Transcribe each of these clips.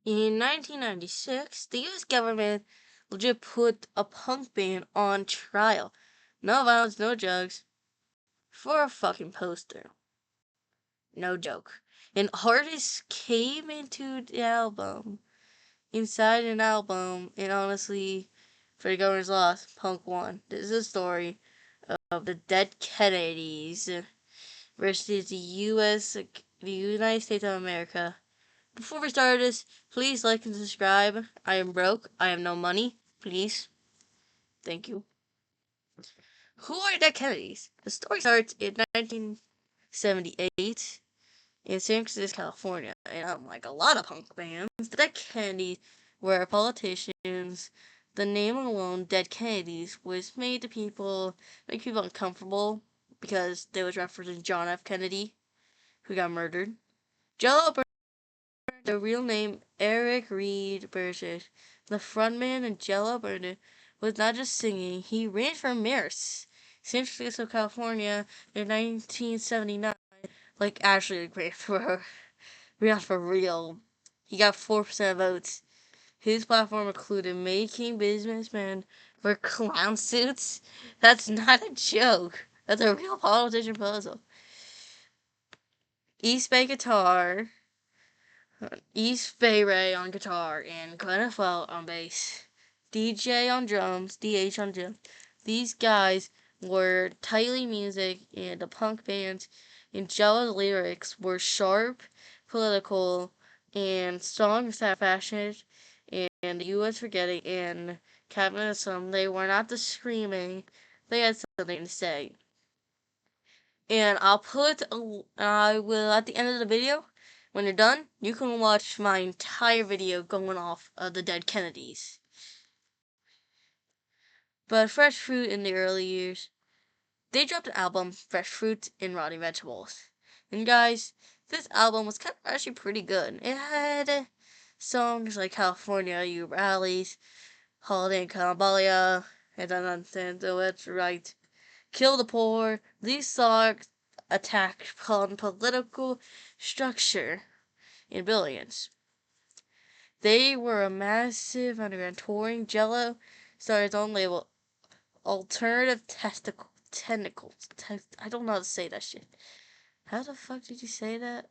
In 1996, the US government legit put a punk band on trial. No violence, no drugs, for a fucking poster. No joke. An artist came into the album, inside an album, and honestly, for the government's loss, punk won. This is a story of the dead Kennedys versus the United States of America. Before we start this, please like and subscribe. I am broke. I have no money. Please. Thank you. Who are the Kennedys? The story starts in 1978 in San Francisco, California. And unlike a lot of punk bands, the Dead Kennedys were politicians. The name alone, Dead Kennedys, was made to make people uncomfortable because they was referencing John F. Kennedy, who got murdered. Jello, the real name Eric Reed Burgess, the frontman in Jello Burnett, was not just singing, he ran for mayor, San Francisco, California in 1979. Like, actually ran for real. He got 4% of votes. His platform included making businessmen wear clown suits. That's not a joke. That's a real politician puzzle. East Bay guitar, East Bay Ray on guitar, and Glenn Felt on bass. DJ on drums, DH on drums. These guys were tightly music, and the punk bands and Jello's lyrics were sharp, political, and songs that fashioned and the U.S. forgetting and capitalism. They were not just screaming; they had something to say. And I will at the end of the video. When you're done, you can watch my entire video going off of the Dead Kennedys. But Fresh Fruit in the early years, they dropped an album, Fresh Fruit and Rotting Vegetables. And guys, this album was actually pretty good. It had songs like California, You Rallies, Holiday in Cambodia, and I understand, so it's right. Kill the Poor. These songs attack on political structure in billions. They were a massive underground touring. Jello started his own label, Alternative Tentacles. I don't know how to say that shit. How the fuck did you say that?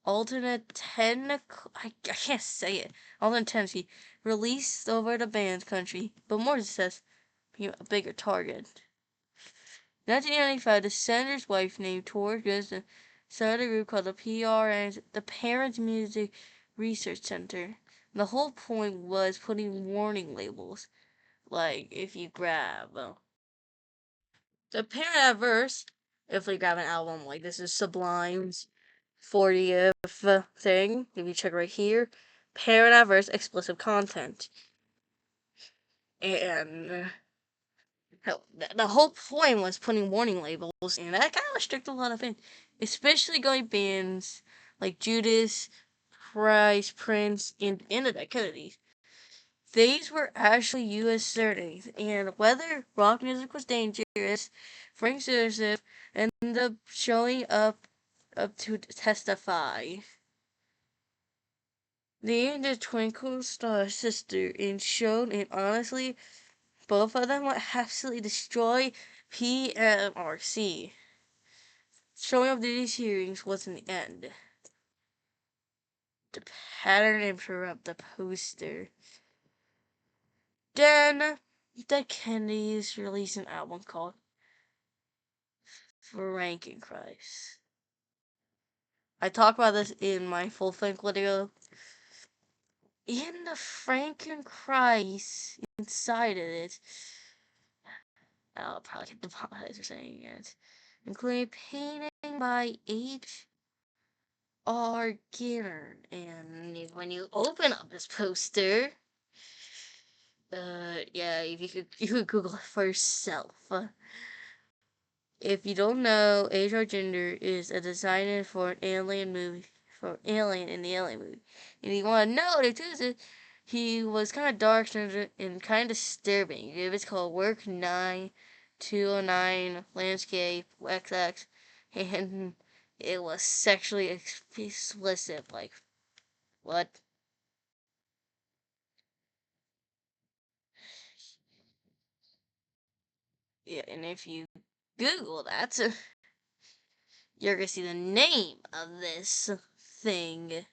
Alternate Tentacle. I can't say it. Alternate Tendency. Released over the band's country, but more says a bigger target. 1995, the senator's wife named Tori Grisden started a group called the PRN's, the Parents Music Research Center. And the whole point was putting warning labels, like if you grab the Parent Adverse, if we grab an album like this is Sublime's 40th thing, if you check right here, Parent Adverse explicit content. And the whole point was putting warning labels, and that kind of restricted a lot of things, especially going bands like Judas, Price, Prince, and the Dead Kennedys. These were actually U.S. settings, and whether rock music was dangerous, Frank Joseph ended up showing up to testify. They and the Twinkle Star Sister and showed, and honestly, both of them would absolutely destroy PMRC. Showing up to these hearings wasn't the end. The pattern interrupt the poster. Then, the Kennedys released an album called Frankenchrist. I talk about this in my full length video. In the Frankenchrist, inside of it, I'll probably get demonetized for saying it, including painting by H.R. Ginnard. And when you open up this poster, yeah, if you could Google it for yourself. If you don't know, H.R. Ginnard is a designer for an Alien movie, for Alien in the Alien movie. And you want to know the truth, he was kind of dark and kind of disturbing. It was called Work 9209 Landscape XX, and it was sexually explicit. Like, what? Yeah, and if you Google that, you're gonna see the name of this thing.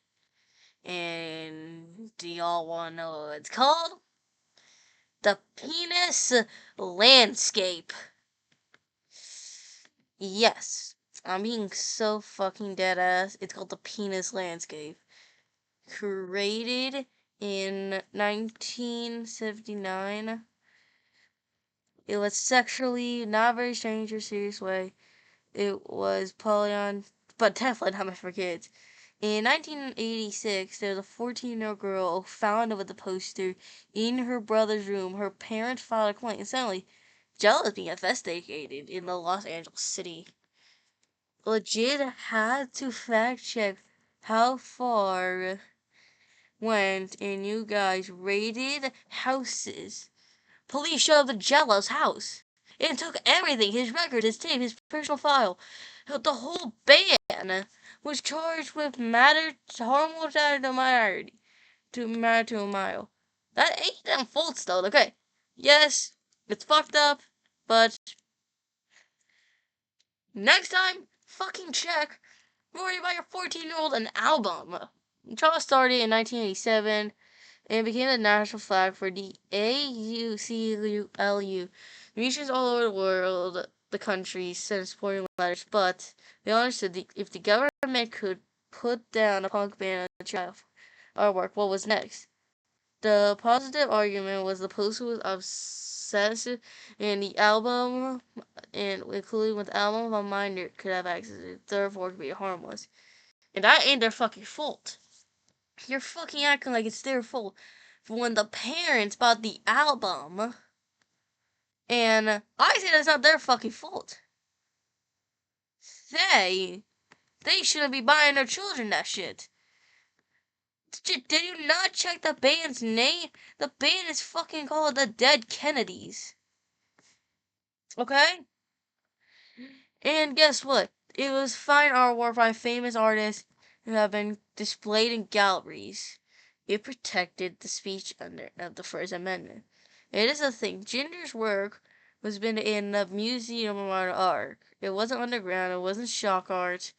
And do y'all wanna know what it's called? The penis landscape. Yes, I'm being so fucking dead ass. It's called the penis landscape. Created in 1979. It was sexually not very strange or serious way. It was polyon, but definitely not meant for kids. In 1986, there was a 14-year-old girl found with the poster in her brother's room. Her parents filed a complaint, and suddenly, Jello is being investigated in the Los Angeles city. Legit had to fact check how far went, and you guys raided houses. Police showed up at Jello's house and took everything, his record, his tape, his personal file. The whole band was charged with harmful to minority, to a mile. That ain't them faults though, okay? Yes, it's fucked up, but next time, fucking check. Worry about your 14-year-old an album. The trial started in 1987 and became the national flag for the AUCLU. Musicians all over the world, the country, sent supporting letters, but they understood if the government could put down a punk band on the trial artwork, what was next? The positive argument was the poster was obsessive, and the album, and including with the album, a minor could have access to it, therefore could be harmless. And that ain't their fucking fault. You're fucking acting like it's their fault for when the parents bought the album. And I say that's not their fucking fault. They shouldn't be buying their children that shit. Did you not check the band's name? The band is fucking called the Dead Kennedys. Okay? And guess what? It was fine artwork by famous artists who have been displayed in galleries. It protected the speech of the First Amendment. It is a thing. Ginger's work was been in the Museum of Modern Art. It wasn't underground. It wasn't shock art.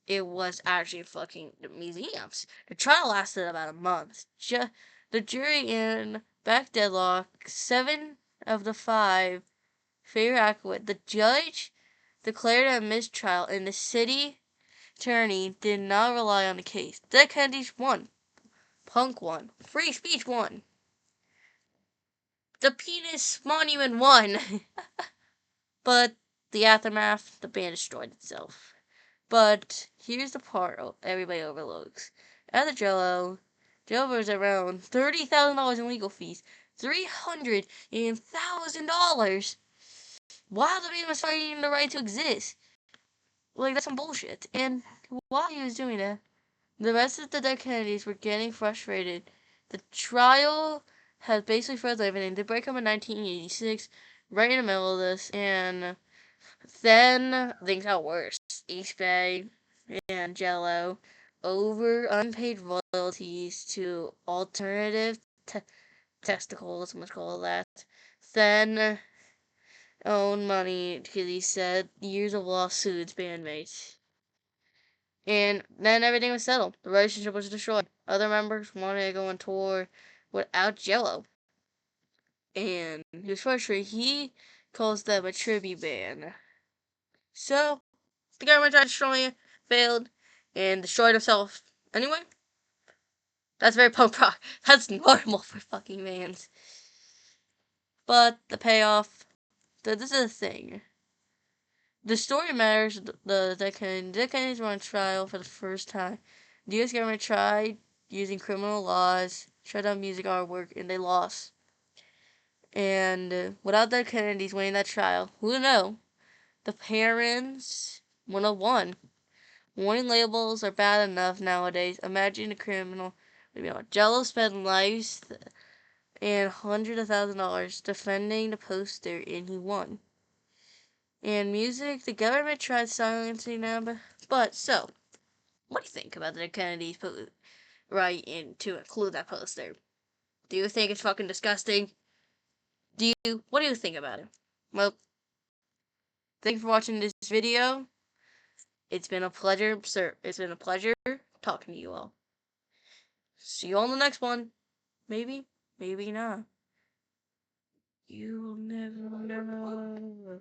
It was actually fucking the museums. The trial lasted about a month. The jury in back deadlock, 7 of the 5 favor acquitted. The judge declared a mistrial, and the city attorney did not rely on the case. The Kennedys won. Punk won. Free speech won. The penis monument won. But the aftermath, the band destroyed itself. But here's the part everybody overlooks. At the Jello was around $30,000 in legal fees. $300,000 while the band was fighting the right to exist. Like, that's some bullshit. And while he was doing that, the rest of the Dead Kennedys were getting frustrated. The trial had basically frozen everything. They break up in 1986, right in the middle of this, and then things got worse. East Bay and Jello over unpaid royalties to alternative testicles, let's call it that. Then own money because he said years of lawsuits, bandmates. And then everything was settled. The relationship was destroyed. Other members wanted to go on tour without Jello. And he was frustrated. He calls them a tribute band. So, the government tried to destroy it, failed, and destroyed himself. Anyway, that's very punk rock. That's normal for fucking bands. But the payoff, this is the thing. The story matters. The Kennedys were on trial for the first time. The U.S. government tried using criminal laws, shut down music artwork, and they lost. And without the Kennedys winning that trial, who would know? The parents would have won. Warning labels are bad enough nowadays. Imagine a criminal. Jello spent lives and hundreds of thousands of dollars defending the poster, and he won. And music, the government tried silencing them, but so, what do you think about the Kennedys right in to include that poster? Do you think it's fucking disgusting? What do you think about it? Well, Thank you for watching this video. It's been a pleasure, sir. It's been a pleasure talking to you all. See you on the next one. Maybe, maybe not. You'll never know.